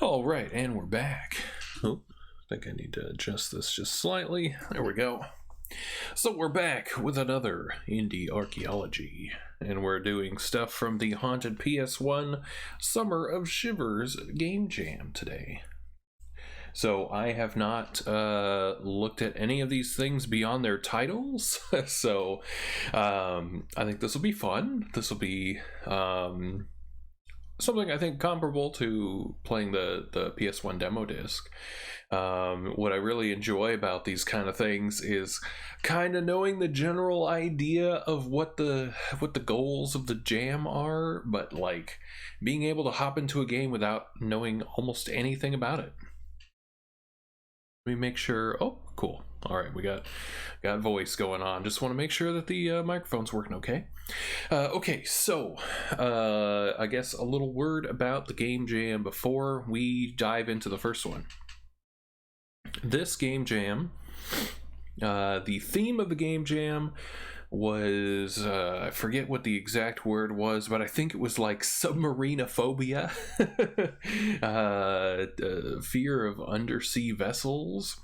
All right, and we're back. Oh, I think I need to adjust this just slightly. There we go. So we're back with another indie archaeology, and we're doing stuff from the HauntedPS1 Summer of Shivers game jam today. So I have not looked at any of these things beyond their titles, so I think this will be fun. This will be something I think comparable to playing the PS1 demo disc. What I really enjoy about these kind of things is kind of knowing the general idea of what the goals of the jam are, but like being able to hop into a game without knowing almost anything about it. Let me make sure. Oh, cool. All right, we got voice going on. Just want to make sure that the microphone's working okay. Okay, so I guess a little word about the game jam before we dive into the first one. This game jam, the theme of the game jam was, I forget what the exact word was, but I think it was like submarinophobia, fear of undersea vessels.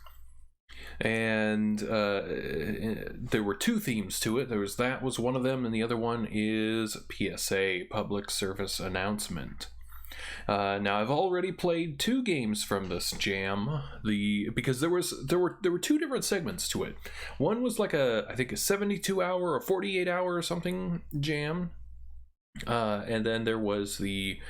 And there were two themes to it. That was one of them, and the other one is PSA, public service announcement. Now I've already played two games from this jam. Because there were two different segments to it. One was like I think a 72-hour or 48-hour or something jam, and then there was the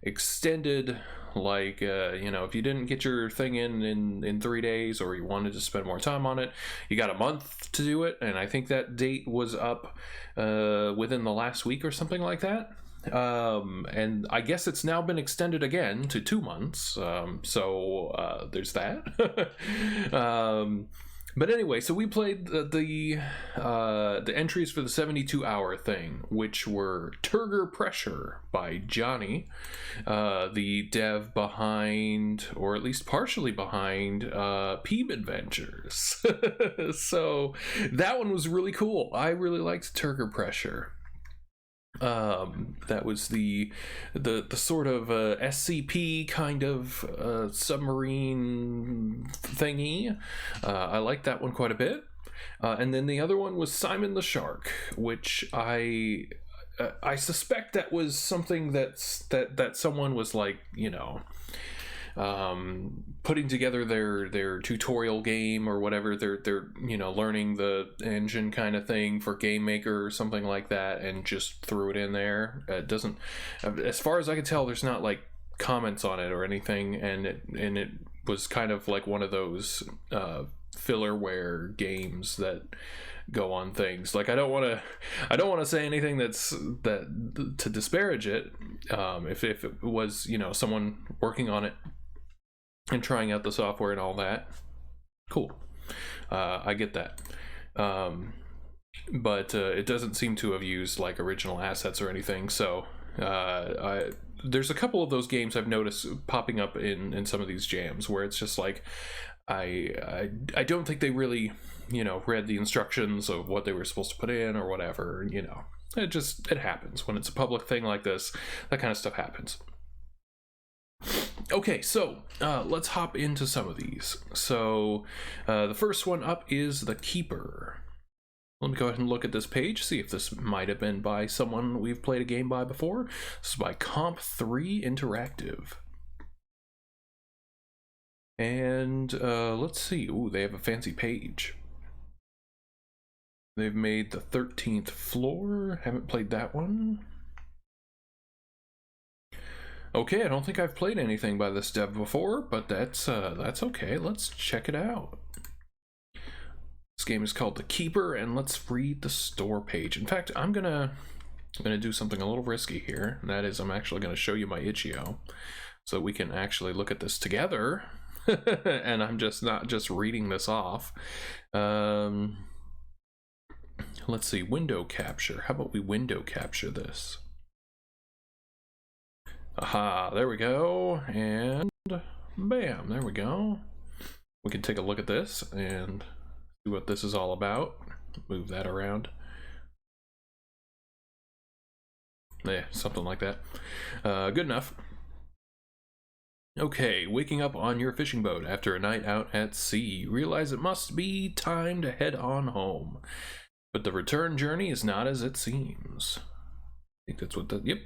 extended, like if you didn't get your thing in 3 days, or you wanted to spend more time on it, you got a month to do it. And I think that date was up within the last week or something like that. And I guess it's now been extended again to 2 months. So there's that. But anyway, so we played the entries for the 72-hour thing, which were Turger Pressure by Johnny, the dev behind, or at least partially behind, Peeb Adventures. So that one was really cool. I really liked Turger Pressure. That was the sort of SCP kind of submarine thingy. I liked that one quite a bit. And then the other one was Simon the Shark, which I suspect that was something that someone was like, putting together their tutorial game or whatever, they're learning the engine kind of thing for Game Maker or something like that, and just threw it in there. It doesn't, as far as I can tell, there's not like comments on it or anything, and it was kind of like one of those fillerware games that go on things. Like I don't want to say anything that to disparage it. If it was someone working on it and trying out the software and all that, cool. I get that. But it doesn't seem to have used like original assets or anything. So there's a couple of those games I've noticed popping up in some of these jams where it's just like I don't think they really read the instructions of what they were supposed to put in or whatever. It happens when it's a public thing like this. That kind of stuff happens. Okay, so let's hop into some of these. So the first one up is The Keeper. Let me go ahead and look at this page, see if this might have been by someone we've played a game by before. This is by Comp3 Interactive. And let's see. Ooh, they have a fancy page. They've made The 13th Floor. Haven't played that one. Okay, I don't think I've played anything by this dev before, but that's okay. Let's check it out. This game is called The Keeper, and let's read the store page. In fact, I'm gonna do something a little risky here, and that is I'm actually gonna show you my itch.io so we can actually look at this together. And I'm just not just reading this off. Let's see, window capture. How about we window capture this? Aha, there we go, and bam, there we go. We can take a look at this and see what this is all about. Move that around. Yeah, something like that. Good enough. Okay, waking up on your fishing boat after a night out at sea. Realize it must be time to head on home. But the return journey is not as it seems. I think that's what the... Yep.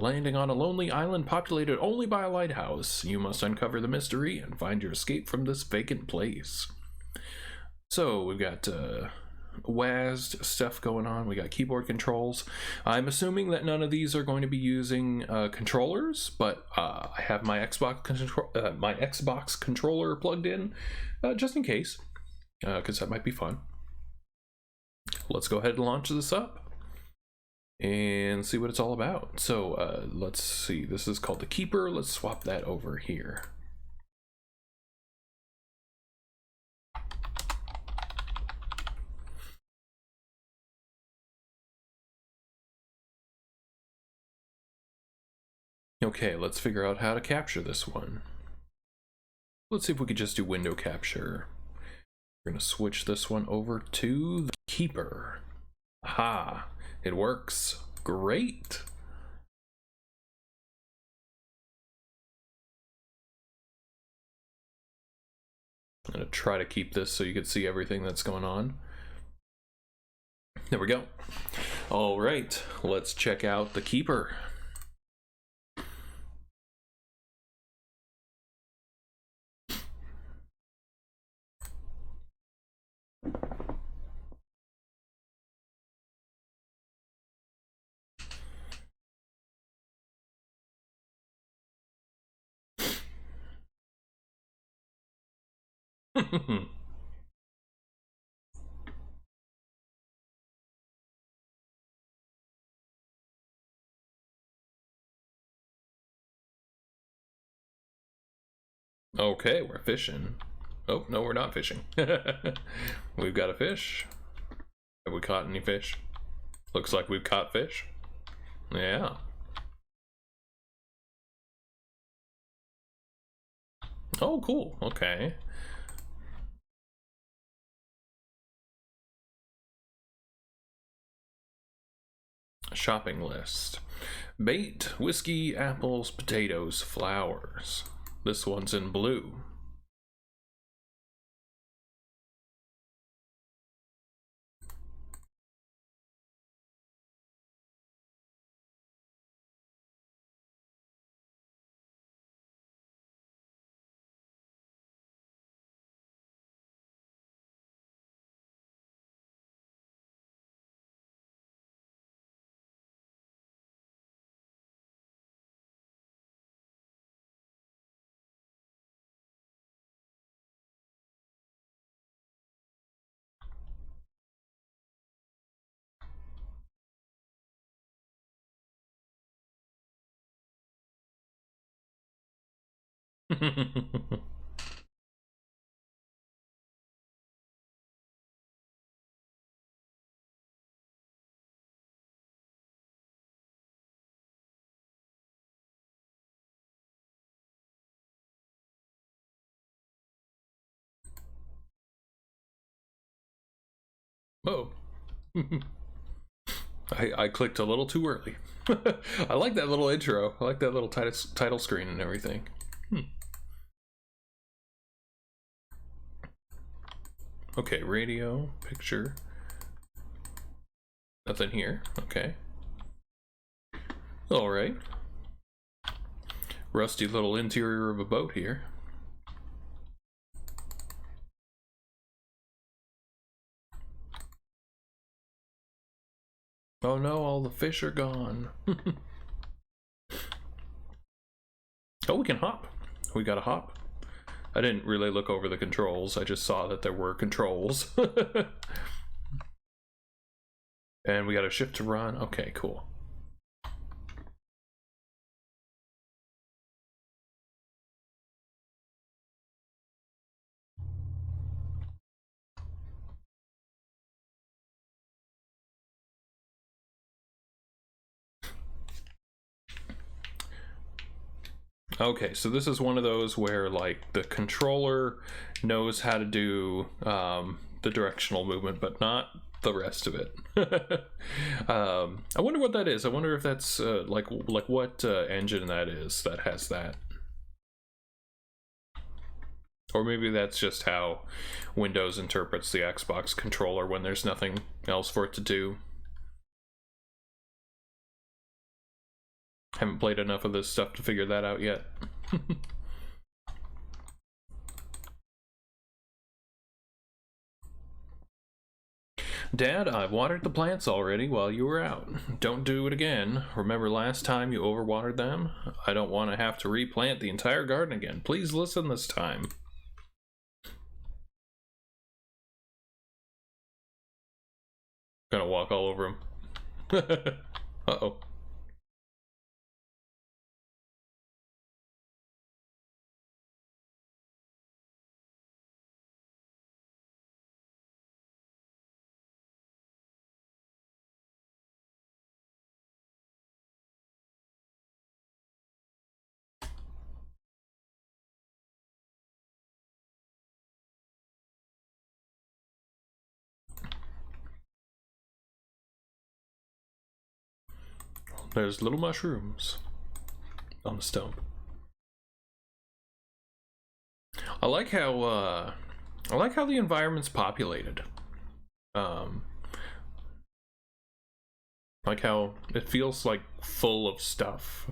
Landing on a lonely island populated only by a lighthouse. You must uncover the mystery and find your escape from this vacant place. So, we've got... WASD stuff going on. We got keyboard controls. I'm assuming that none of these are going to be using controllers, but I have my Xbox controller plugged in just in case, because that might be fun. Let's go ahead and launch this up and see what it's all about. So let's see. This is called the Keeper. Let's swap that over here. Okay, let's figure out how to capture this one. Let's see if we could just do window capture. We're gonna switch this one over to the Keeper. Aha, it works. Great. I'm gonna try to keep this so you can see everything that's going on. There we go. All right, let's check out the Keeper. Okay, we're fishing. Oh, no, we're not fishing. We've got a fish. Have we caught any fish? Looks like we've caught fish. Yeah. Oh, cool. Okay. Shopping list. Bait, whiskey, apples, potatoes, flowers. This one's in blue. Oh. I clicked a little too early. I like that little intro. I like that little title screen and everything. Okay, radio, picture. Nothing here. Okay. All right. Rusty little interior of a boat here. Oh no, all the fish are gone. Oh, we can hop. We got a hop. I didn't really look over the controls. I just saw that there were controls. And we got a shift to run. Okay, cool. Okay, so this is one of those where like the controller knows how to do the directional movement, but not the rest of it. I wonder what that is. I wonder if that's like what engine that is that has that. Or maybe that's just how Windows interprets the Xbox controller when there's nothing else for it to do. Haven't played enough of this stuff to figure that out yet. Dad, I've watered the plants already while you were out. Don't do it again. Remember last time you overwatered them? I don't want to have to replant the entire garden again. Please listen this time. Gonna walk all over him. Uh-oh. There's little mushrooms on the stump. I like how the environment's populated. Like how it feels like full of stuff.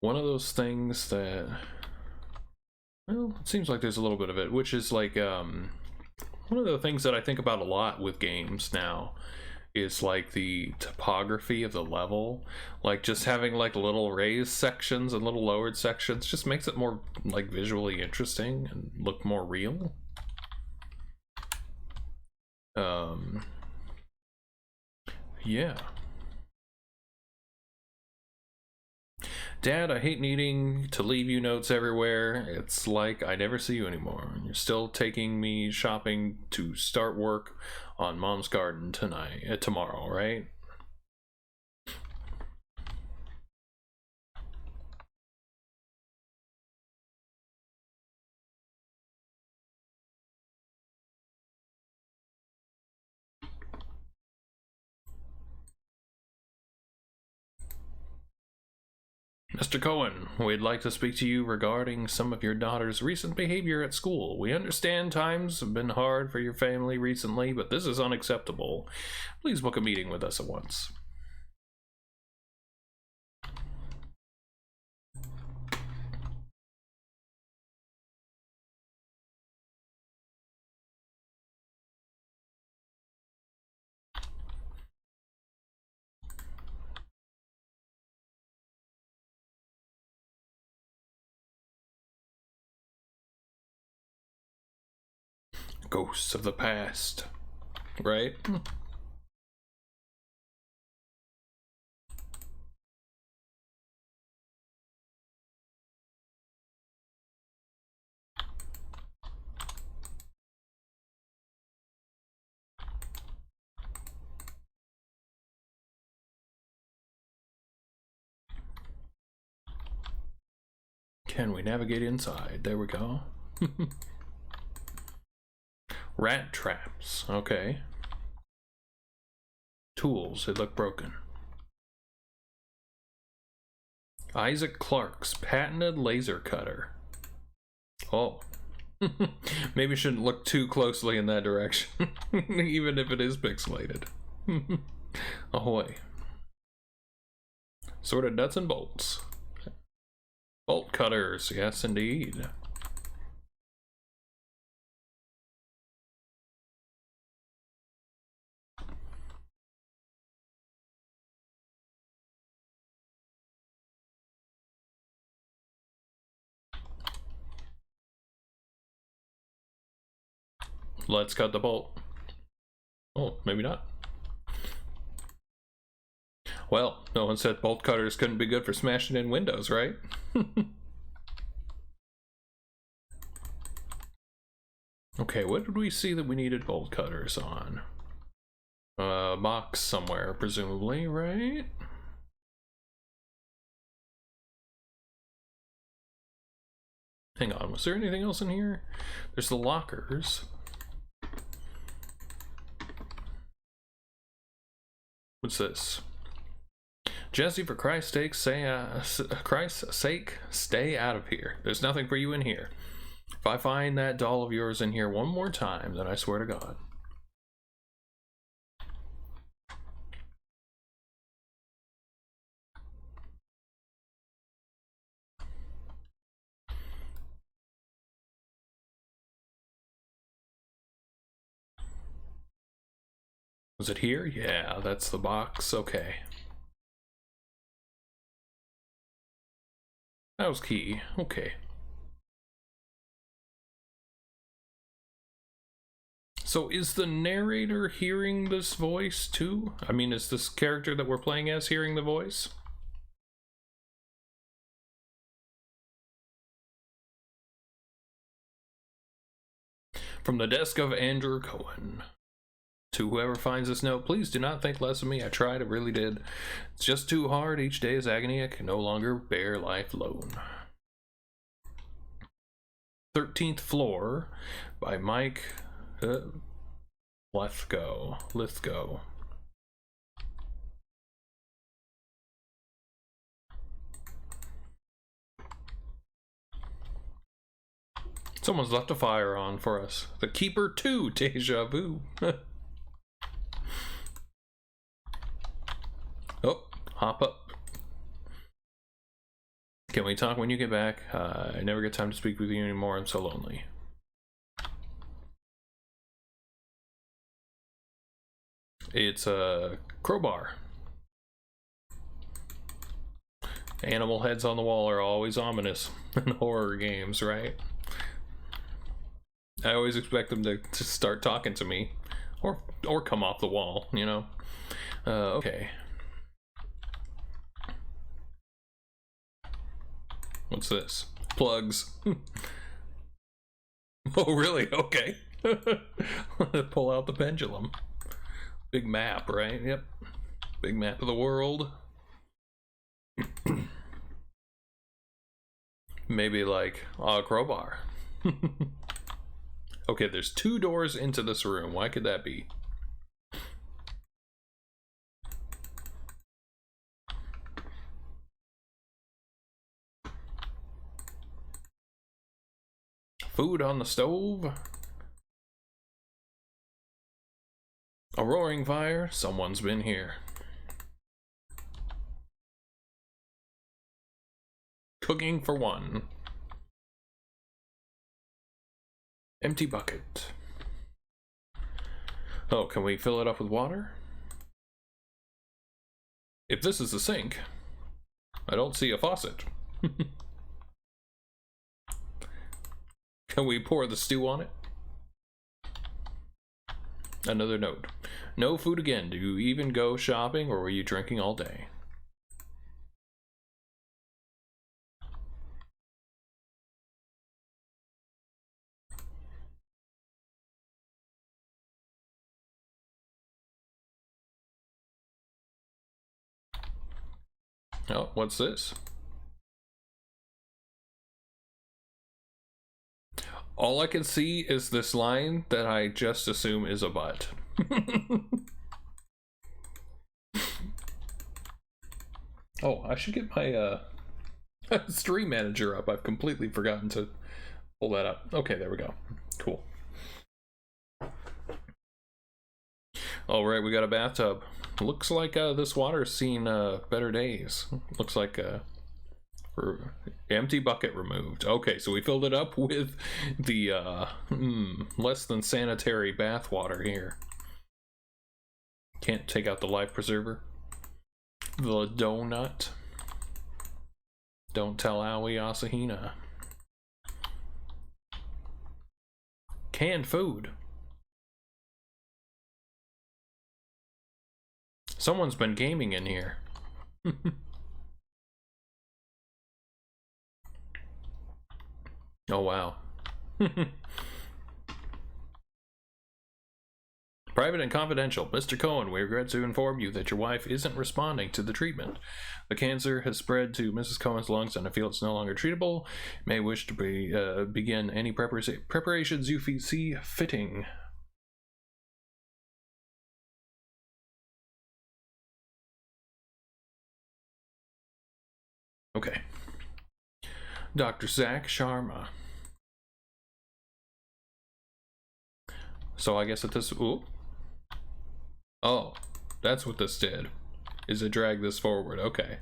One of those things that, well, it seems like there's a little bit of it, which is like one of the things that I think about a lot with games now is like the topography of the level. Like just having like little raised sections and little lowered sections just makes it more like visually interesting and look more real. Yeah. Dad, I hate needing to leave you notes everywhere. It's like I never see you anymore. You're still taking me shopping to start work on Mom's garden tomorrow, right? Mr. Cohen, we'd like to speak to you regarding some of your daughter's recent behavior at school. We understand times have been hard for your family recently, but this is unacceptable. Please book a meeting with us at once. Ghosts of the past, right? Can we navigate inside? There we go. Rat traps, okay. Tools, they look broken. Isaac Clarke's patented laser cutter. Oh. Maybe shouldn't look too closely in that direction, even if it is pixelated. Ahoy. Sort of nuts and bolts. Bolt cutters, yes indeed. Let's cut the bolt. Oh, maybe not. Well, no one said bolt cutters couldn't be good for smashing in windows, right? Okay, what did we see that we needed bolt cutters on? Box somewhere, presumably, right? Hang on, was there anything else in here? There's the lockers. What's this? Jesse, for Christ's sake, Christ's sake, stay out of here. There's nothing for you in here. If I find that doll of yours in here one more time, then I swear to God. Was it here? Yeah, that's the box. Okay. That was key. Okay. So is the narrator hearing this voice too? I mean, is this character that we're playing as hearing the voice? From the desk of Andrew Cohen. To whoever finds this note, please do not think less of me. I tried, I really did. It's just too hard. Each day is agony. I can no longer bear life alone. 13th Floor by Mike Lithgow. Someone's left a fire on for us. The Keeper 2, Deja Vu. Oh, hop up. Can we talk when you get back? I never get time to speak with you anymore. I'm so lonely. It's a crowbar. Animal heads on the wall are always ominous in horror games, right? I always expect them to start talking to me, or come off the wall, you know. Okay. What's this? Plugs. Oh, really? Okay. Pull out the pendulum. Big map, right? Yep. Big map of the world. Maybe like a crowbar. Okay, there's 2 doors into this room. Why could that be? Food on the stove. A roaring fire. Someone's been here. Cooking for one. Empty bucket. Oh, can we fill it up with water? If this is the sink, I don't see a faucet. Can we pour the stew on it? Another note. No food again. Do you even go shopping, or were you drinking all day? Oh, what's this? All I can see is this line that I just assume is a butt. Oh, I should get my stream manager up. I've completely forgotten to pull that up. Okay, there we go. Cool. All right, we got a bathtub. Looks like this water's seen better days. Looks like empty bucket removed. Okay, so we filled it up with the less than sanitary bath water here. Can't take out the life preserver. The donut. Don't tell Aoi Asahina. Canned food. Someone's been gaming in here. Oh, wow. Private and confidential. Mr. Cohen, we regret to inform you that your wife isn't responding to the treatment. The cancer has spread to Mrs. Cohen's lungs and I feel it's no longer treatable. May wish to begin any preparations you see fitting. Okay. Dr. Zach Sharma. So I guess at this... Ooh. Oh, that's what this did. Is it drag this forward? Okay.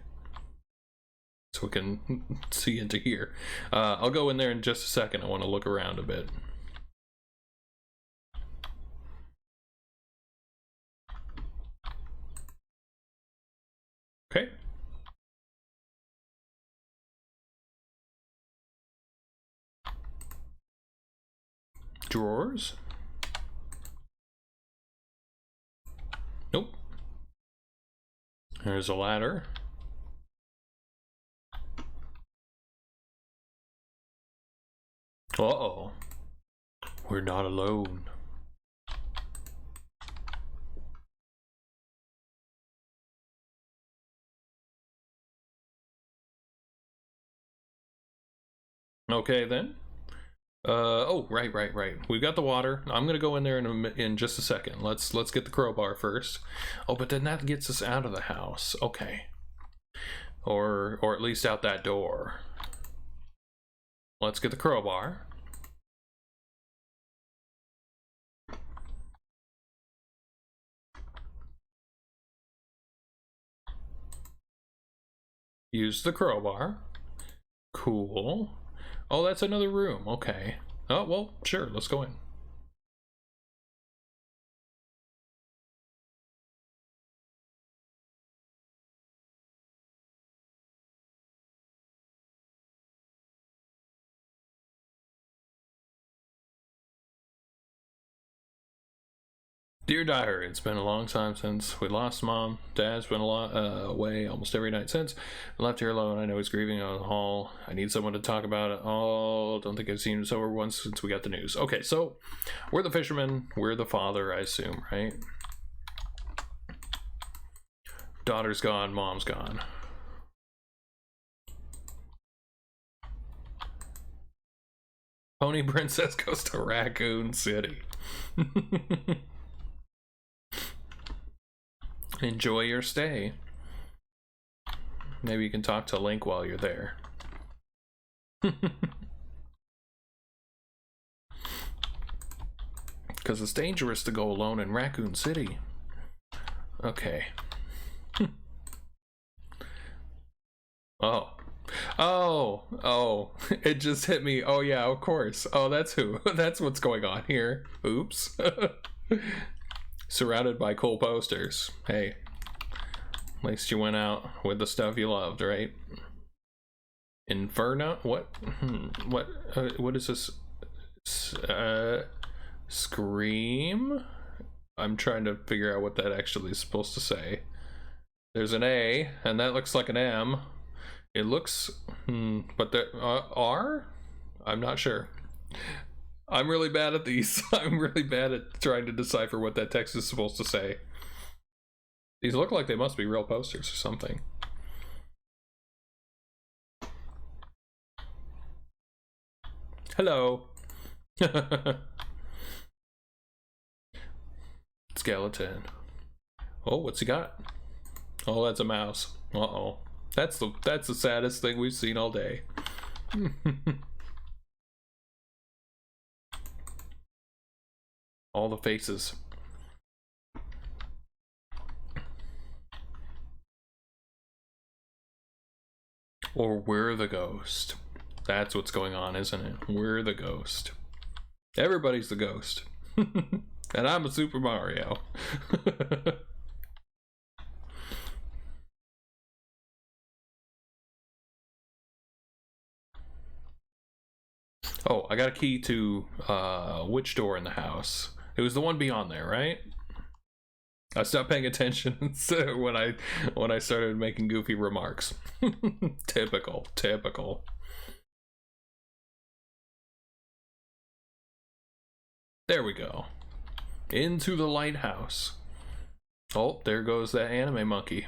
So we can see into here. I'll go in there in just a second. I want to look around a bit. Okay. Drawers. Nope. There's a ladder. Uh-oh. We're not alone. Okay, then. Oh, right. We've got the water. I'm gonna go in there in just a second. Let's get the crowbar first. Oh, but then that gets us out of the house. Okay. Or at least out that door. Let's get the crowbar. Use the crowbar. Cool. Oh, that's another room. Okay. Oh, well, sure. Let's go in. Dear Diary, it's been a long time since we lost Mom. Dad's been away almost every night since. I left here alone. I know he's grieving on the hall. I need someone to talk about it. Oh, don't think I've seen him sober once since we got the news. Okay, so we're the fisherman. We're the father, I assume, right? Daughter's gone. Mom's gone. Pony Princess goes to Raccoon City. Enjoy your stay. Maybe you can talk to Link while you're there. Because it's dangerous to go alone in Raccoon City. Okay. Oh, it just hit me. Oh yeah, of course. Oh, that's who. That's what's going on here. Oops. Surrounded by cool posters. Hey, at least you went out with the stuff you loved, right? Inferno? What? What is this? Scream? I'm trying to figure out what that actually is supposed to say. There's an A, and that looks like an M. It looks, but there R? I'm not sure. I'm really bad at these. I'm really bad at trying to decipher what that text is supposed to say. These look like they must be real posters or something. Hello. Skeleton. Oh, what's he got? Oh, that's a mouse. Uh-oh. That's the saddest thing we've seen all day. All the faces. Or we're the ghost. That's what's going on, isn't it? We're the ghost. Everybody's the ghost. And I'm a Super Mario. Oh, I got a key to which door in the house? It was the one beyond there, right? I stopped paying attention when I started making goofy remarks. Typical. There we go. Into the lighthouse. Oh, there goes that anime monkey.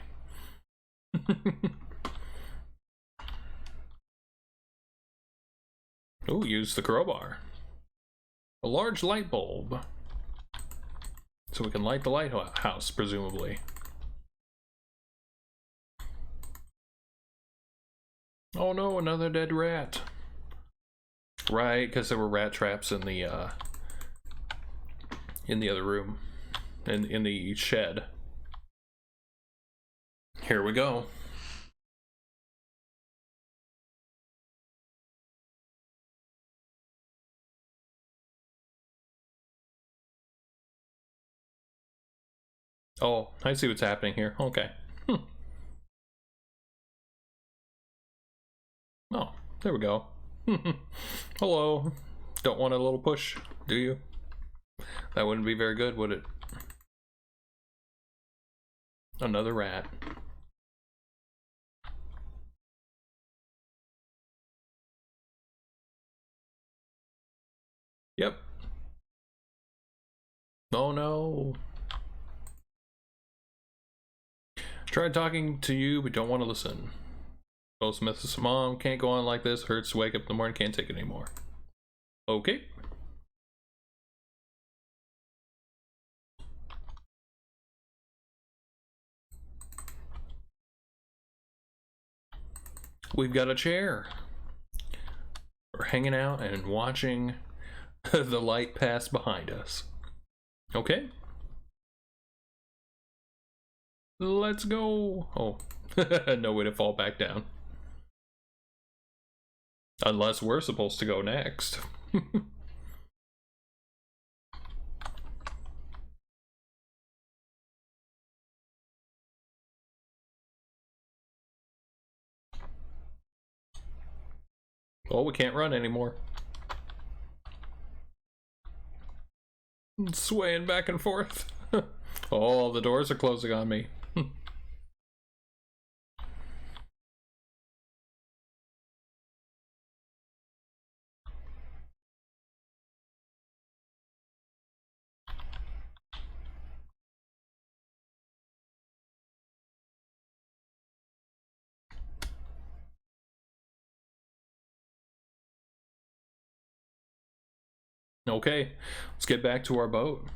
Oh, use the crowbar. A large light bulb. So we can light the lighthouse, presumably. Oh no, another dead rat. Right, because there were rat traps in the other room. In the shed. Here we go. Oh, I see what's happening here. Okay. Oh, there we go. Hello. Don't want a little push, do you? That wouldn't be very good, would it? Another rat. Yep. Oh no. Tried talking to you, but don't want to listen. Both Mrs. Mom, can't go on like this. Hurts to wake up in the morning, can't take it anymore. Okay. We've got a chair. We're hanging out and watching the light pass behind us. Okay. Let's go. Oh, no way to fall back down. Unless we're supposed to go next. Oh, we can't run anymore. Swaying back and forth. Oh, the doors are closing on me. Okay, let's get back to our boat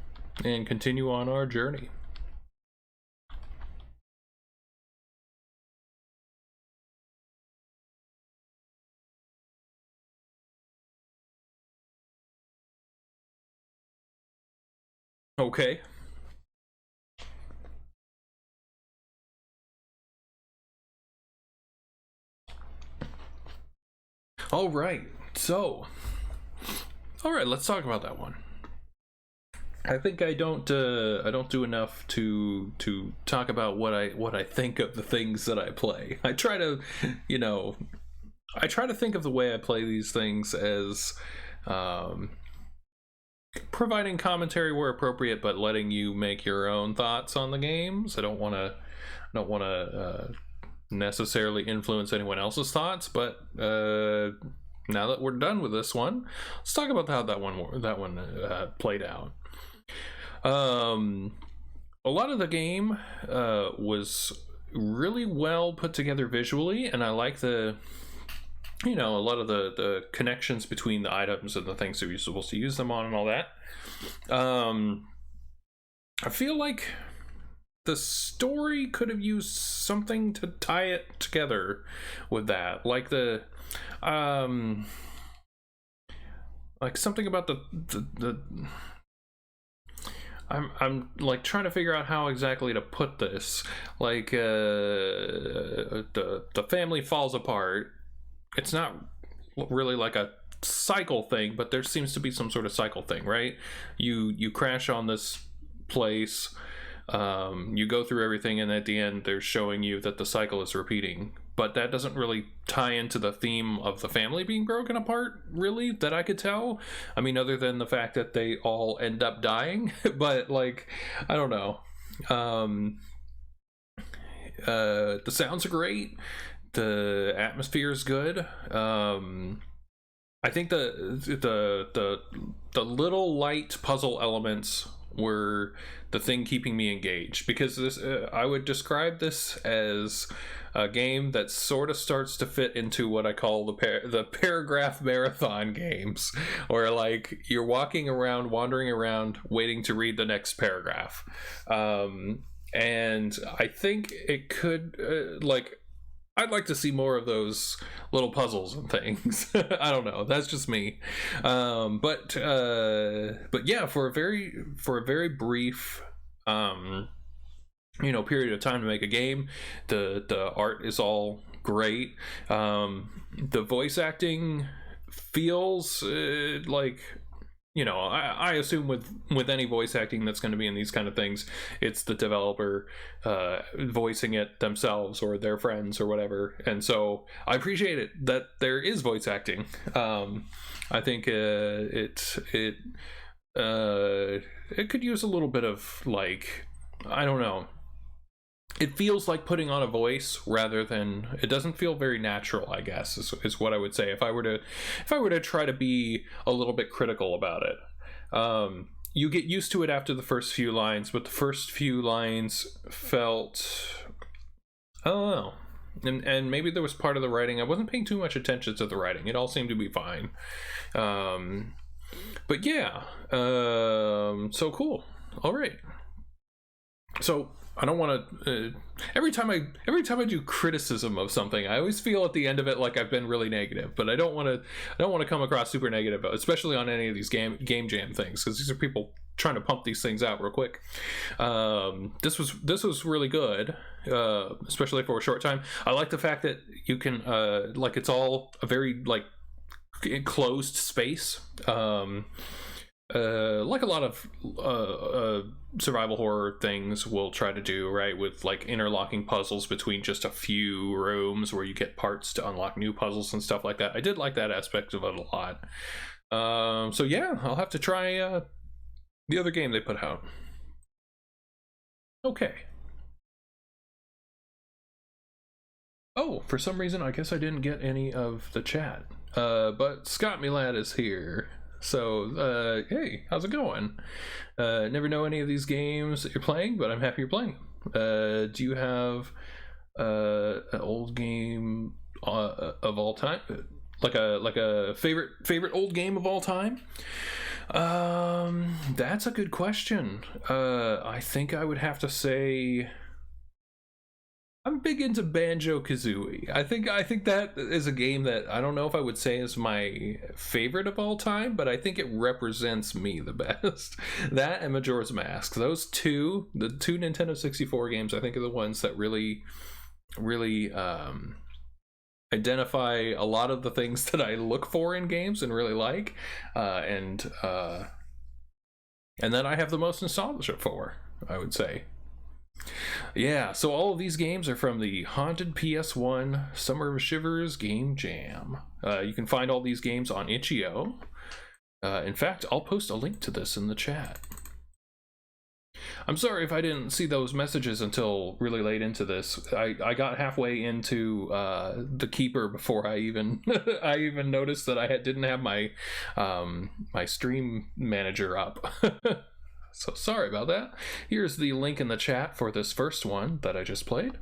and continue on our journey. Okay. All right. So, all right, let's talk about that one. I think I don't do enough to talk about what I think of the things that I play. I try to, I try to think of the way I play these things as providing commentary where appropriate, but letting you make your own thoughts on the games. I don't want to necessarily influence anyone else's thoughts, but now that we're done with this one, let's talk about how that one played out. A lot of the game was really well put together visually, and I like the a lot of the connections between the items and the things that you're supposed to use them on and all that. I feel like the story could have used something to tie it together with that, like like something about the I'm like trying to figure out how exactly to put this. Like the family falls apart. It's not really like a cycle thing, but there seems to be some sort of cycle thing, right? You crash on this place, you go through everything, and at the end they're showing you that the cycle is repeating. But that doesn't really tie into the theme of the family being broken apart, really, that I could tell. I mean, other than the fact that they all end up dying. But, like, I don't know. The sounds are great. The atmosphere is good. I think the little light puzzle elements were the thing keeping me engaged, because this I would describe this as a game that sort of starts to fit into what I call the paragraph marathon games, where like you're wandering around, waiting to read the next paragraph. And I think it could I'd like to see more of those little puzzles and things. I don't know. That's just me. But yeah, for a very brief period of time to make a game, the art is all great. The voice acting feels like, I assume with any voice acting that's going to be in these kind of things, it's the developer voicing it themselves or their friends or whatever. And so I appreciate it that there is voice acting. I think it could use a little bit of, like, I don't know. It feels like putting on a voice rather than, it doesn't feel very natural, I guess, is what I would say if I were to try to be a little bit critical about it. You get used to it after the first few lines, but the first few lines felt, I don't know. And maybe there was part of the writing. I wasn't paying too much attention to the writing. It all seemed to be fine. But yeah, so cool. All right. So I don't want to. Every time I do criticism of something, I always feel at the end of it like I've been really negative. But I don't want to come across super negative, especially on any of these game jam things, because these are people trying to pump these things out real quick. This was really good, especially for a short time. I like the fact that you can it's all a very enclosed space. Like a lot of survival horror things will try to do, right, with like interlocking puzzles between just a few rooms where you get parts to unlock new puzzles and stuff like that. I did like that aspect of it a lot. So yeah, I'll have to try the other game they put out. Okay. Oh, for some reason I guess I didn't get any of the chat. But Scott Milad is here. So, hey, how's it going? Never know any of these games that you're playing, but I'm happy you're playing them. Do you have an old game of all time, like a favorite old game of all time? That's a good question. I think I would have to say I'm big into Banjo-Kazooie. I think that is a game that I don't know if I would say is my favorite of all time, but I think it represents me the best. That and Majora's Mask. Those two, the two Nintendo 64 games, I think are the ones that really identify a lot of the things that I look for in games and really like. And then I have the most nostalgia for, I would say. Yeah, so all of these games are from the HauntedPS1 Summer of Shivers Game Jam. You can find all these games on itch.io. In fact, I'll post a link to this in the chat. I'm sorry if I didn't see those messages until really late into this. I got halfway into the Keeper before I even I even noticed that I didn't have my my stream manager up. So sorry about that. Here's the link in the chat for this first one that I just played.